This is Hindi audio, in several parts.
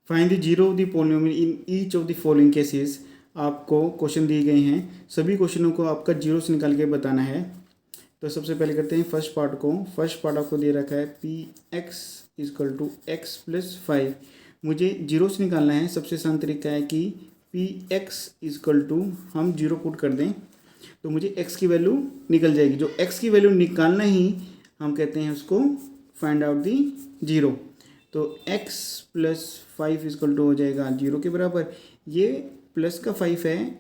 Find the zero of the polynomial in each of the following cases. आपको क्वेश्चन दिए गए हैं, सभी क्वेश्चनों को आपका जीरो से निकाल के बताना है। तो सबसे पहले करते हैं फर्स्ट पार्ट को। फर्स्ट पार्ट आपको दे रखा है P X is equal to X plus 5। मुझे जीरो से निकालना है। सबसे आसान तरीका है कि पी एक्स इजकल टू हम जीरो पुट कर दें तो मुझे एक्स की वैल्यू निकल जाएगी। जो एक्स की वैल्यू निकालना ही हम कहते हैं उसको फाइंड आउट दी जीरो। तो x प्लस 5 इजकल टू हो जाएगा जीरो के बराबर। ये प्लस का 5 है,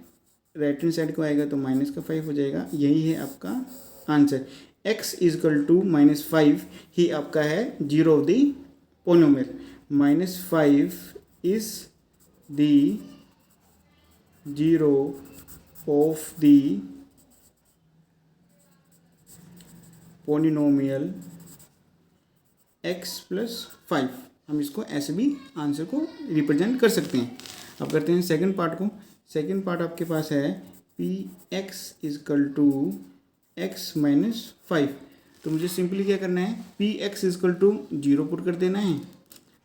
राइट हैंड साइड को आएगा तो माइनस का 5 हो जाएगा। यही है आपका आंसर। x इजकल टू -5 ही आपका है zero of the polynomial. -5 is the zero of the polynomial x plus 5। हम इसको ऐसे भी आंसर को रिप्रेजेंट कर सकते हैं। अब करते हैं सेकंड पार्ट को। सेकंड पार्ट आपके पास है P X is equal to X minus 5। तो मुझे सिंपली क्या करना है, P X is equal to zero put कर देना है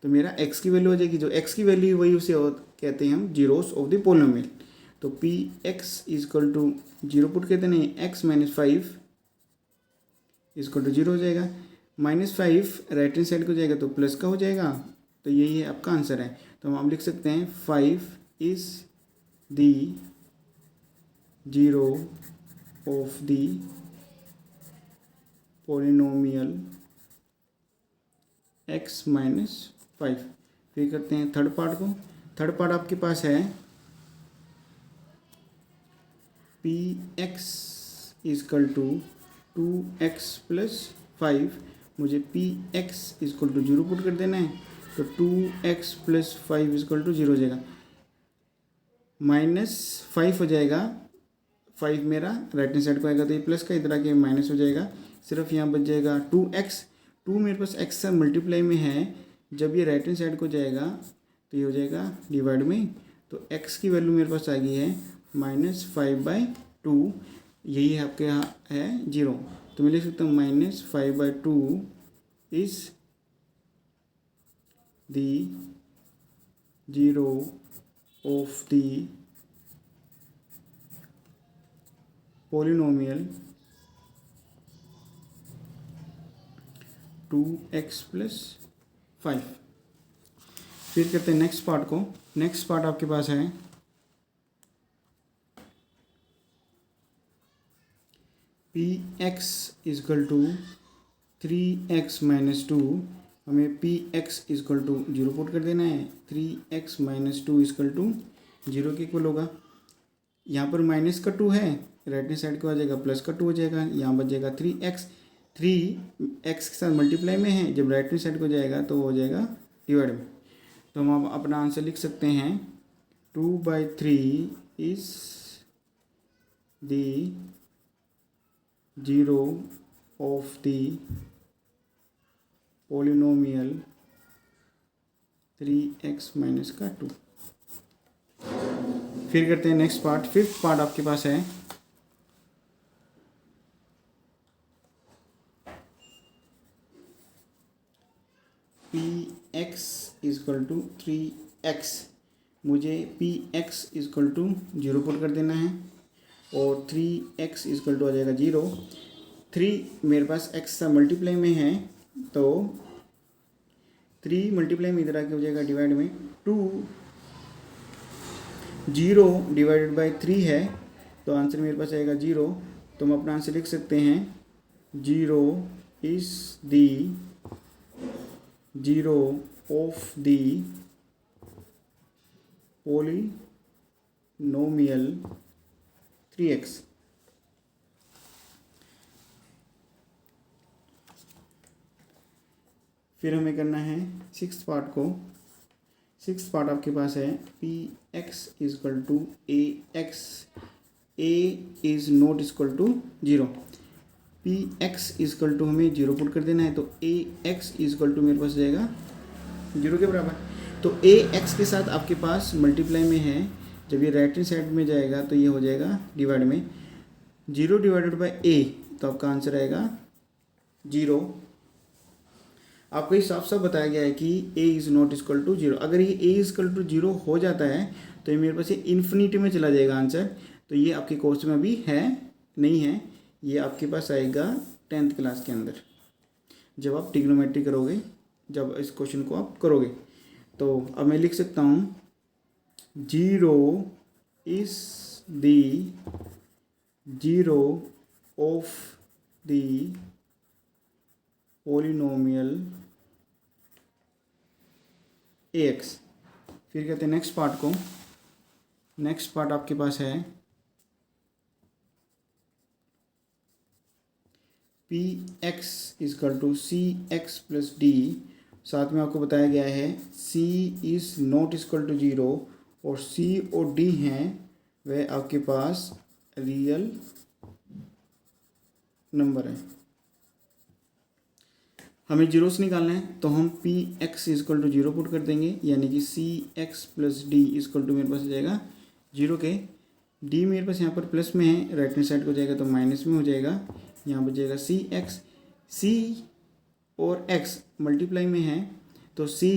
तो मेरा x की वैल्यू हो जाएगी। जो x की वैल्यू वही उसे कहते हैं हम जीरोस ऑफ द पोलिनोमियल। तो P X is equal to zero put कर देना है, X minus 5 is equal to zero हो जाएगा। -5 राइट हैंड साइड को जाएगा तो प्लस का हो जाएगा। तो यही है आपका आंसर है। तो हम लिख सकते हैं 5 is the zero of the polynomial x minus 5। फिर करते हैं थर्ड पार्ट को। थर्ड पार्ट आपके पास है P X is equal to 2x plus 5। मुझे P X is equal to zero put कर देना है तो 2x plus 5 is equal to zero हो जाएगा। -5 हो जाएगा, 5 मेरा राइट हैंड साइड को आएगा तो ये प्लस का, इधर आके माइनस हो जाएगा। सिर्फ यहाँ बच जाएगा 2x। 2 मेरे पास x से मल्टीप्लाई में है, जब ये राइट हैंड साइड को जाएगा तो ये हो जाएगा डिवाइड में। तो x की वैल्यू मेरे पास आ गई है -5/2। यही है आपके यहाँ है जीरो। तो मैं लिख सकता हूँ -5/2 is the zero of the polynomial 2x plus 5। फिर करते हैं नेक्स्ट पार्ट को। नेक्स्ट पार्ट आपके पास है P X is equal to 3x minus 2। हमें P X is equal to zero put कर देना है। 3x minus 2 is equal to zero के इक्वल होगा। यहाँ पर माइनस का 2 है, राइट हैंड साइड को आ जाएगा प्लस का 2 हो जाएगा। यहाँ बच जाएगा 3x। 3x के साथ मल्टीप्लाई में है, जब राइट हैंड साइड को जाएगा तो हो जाएगा डिवाइड में। तो हम अपना आंसर लिख सकते हैं 2/3 is the zero of the polynomial 3x minus का 2। फिर करते हैं नेक्स्ट पार्ट। फिफ्थ पार्ट आपके पास है P X is equal to 3x। मुझे P X is equal to zero put कर देना है और 3x इजकल टू आ जाएगा जीरो। 3 मेरे पास x सा मल्टीप्लाई में है तो 3 मल्टीप्लाई में इधर आके हो जाएगा डिवाइड में। 2 जीरो डिवाइडेड बाई 3 है तो आंसर मेरे पास आएगा जीरो। तो हम अपना आंसर लिख सकते हैं zero is the zero of the polynomial 3x। फिर हमें करना है सिक्स्थ पार्ट को। सिक्स्थ पार्ट आपके पास है P X is equal to A X. A is not is equal to zero. P X is equal to हमें जीरो पुट कर देना है तो ए एक्स इजकल टू मेरे पास जाएगा जीरो के बराबर। तो ए एक्स के साथ आपके पास मल्टीप्लाई में है, जब ये राइट हैंड साइड में जाएगा तो ये हो जाएगा डिवाइड में। जीरो डिवाइडेड बाई ए तो आपका आंसर आएगा जीरो। आपको ये साफ साफ बताया गया है कि A is not equal to zero. अगर ये A is equal to zero हो जाता है तो ये मेरे पास ये इन्फिनिटी में चला जाएगा आंसर। तो ये आपके कोर्स में अभी है नहीं है, ये आपके पास आएगा 10th क्लास के अंदर जब आप ट्रिग्नोमेट्री करोगे, जब इस क्वेश्चन को आप करोगे। तो अब मैं लिख सकता हूँ zero is the zero of the polynomial ax। फिर कहते हैं नेक्स्ट पार्ट को, नेक्स्ट पार्ट आपके पास है P X is equal to C X plus D. साथ में आपको बताया गया है C is not equal to zero और सी और डी हैं वह आपके पास रियल नंबर है। हमें जीरोस निकालना है तो हम P X is equal to zero put कर देंगे, यानी कि C X plus D is equal to मेरे पास आ जाएगा जीरो के। डी मेरे पास यहाँ पर प्लस में है, राइट हैंड साइड को जाएगा तो माइनस में हो जाएगा, यहाँ पर जाएगा सी एक्स। सी और एक्स मल्टीप्लाई में है तो सी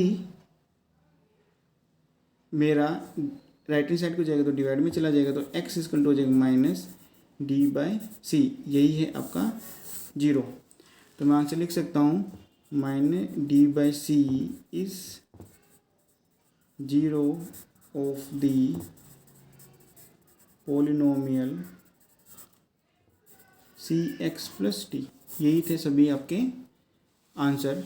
मेरा राइट हैंड साइड को जाएगा तो डिवाइड में चला जाएगा, तो एक्स इजकल टू हो जाएगा माइनस डी बाई सी। यही है आपका जीरो। तो मैं आंसर लिख सकता हूँ minus D by C is zero of the polynomial C X plus T. यही थे सभी आपके आंसर।